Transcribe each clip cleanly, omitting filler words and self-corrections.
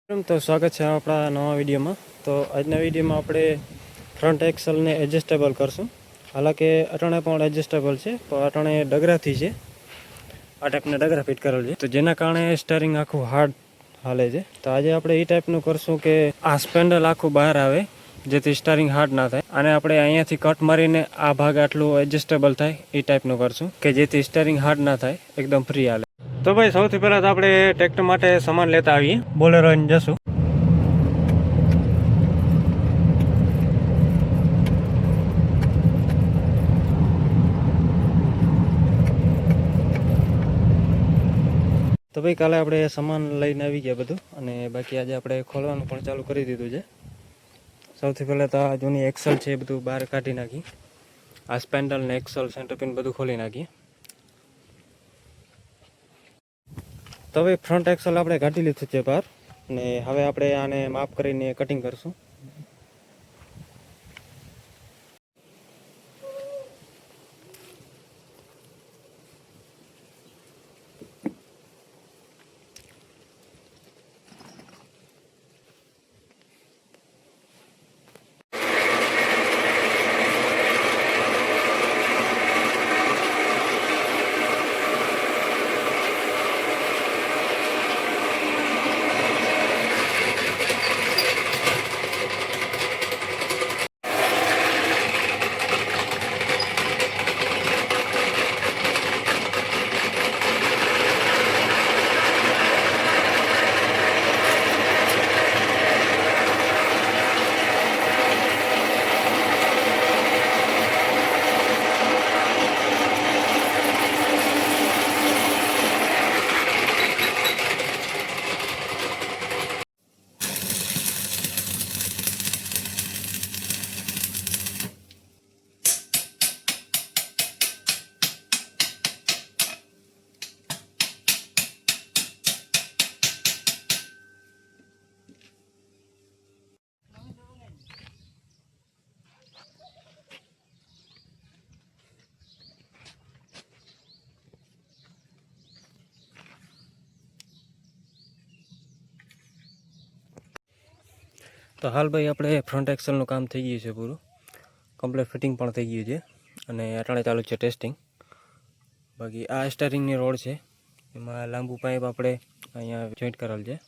તો સ્વાગત છે આપણા નવા વિડીયોમાં. તો આજના વિડીયોમાં આપણે ફ્રન્ટ એક્સલને એડજસ્ટેબલ કરશું. હાલાકે અટાણે પણ એડજસ્ટેબલ છે, પણ અટાણે ડગરાથી છે. આ ટાઈપના ડગરા ફિટ કરેલ છે, તો જેના કારણે સ્ટીયરિંગ આખું હાર્ડ હાલે છે. તો આજે આપણે એ ટાઈપનું કરશું કે આ સ્પેન્ડલ આખું બહાર આવે, જેથી સ્ટીયરિંગ હાર્ડ ના થાય. અને આપણે અહીંયાથી કટ મારીને આ ભાગ આટલું એડજસ્ટેબલ થાય એ ટાઈપનું કરશું કે જેથી સ્ટીયરિંગ હાર્ડ ના થાય, એકદમ ફ્રી હાલે. તો ભાઈ સૌથી પહેલાં તો આપણે ટ્રેક્ટર માટે સામાન લેતા આવીએ. બોલેરો લઈને જશું. તો ભાઈ કાલે આપણે સામાન લઈને આવી ગયા બધું, અને બાકી આજે આપણે ખોલવાનું પણ ચાલુ કરી દીધું છે. સૌથી પહેલાં તો આ જૂની એક્સલ છે એ બધું બહાર કાઢી નાખી. આ સ્પેન્ડલ ને એક્સલ સેન્ટરપિન બધું ખોલી નાખીએ. તો હવે ફ્રન્ટ એક્સલ આપણે કાઢી લીધું છે બહાર, અને હવે આપણે આને માપ કરીને કટિંગ કરશું. તો હાલ ભાઈ આપણે ફ્રન્ટ એક્સલનું કામ થઈ ગયું છે પૂરું, કમ્પ્લીટ ફિટિંગ પણ થઈ ગયું છે, અને અટાણે ચાલુ છે ટેસ્ટિંગ. બાકી આ સ્ટીયરિંગની રોડ છે, એમાં લાંબુ પાઇપ આપણે અહીંયા જોઈન્ટ કરેલ છે.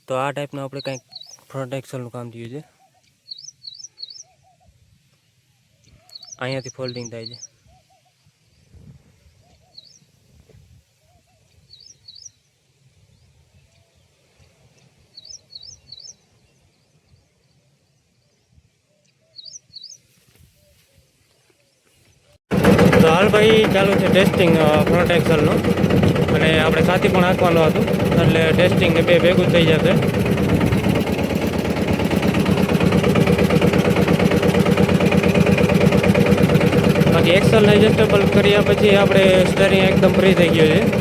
તો આ ટાઈપનું આપણે કંઈક ફ્રન્ટ એક્સલનું કામ થયું છે. અહીંયાથી ફોલ્ડિંગ થાય છે. તો હાલ ભાઈ ચાલુ છે ટેસ્ટિંગ ફ્રન્ટ એક્સલનું, અને આપણે સાથી પણ હાંકવાનું હતું, એટલે ટેસ્ટિંગ ને બે ભેગું થઈ જશે. બાકી એક્સલને એડજસ્ટેબલ કર્યા પછી આપણે સ્ટીયરિંગ એકદમ ફ્રી થઈ ગયું છે.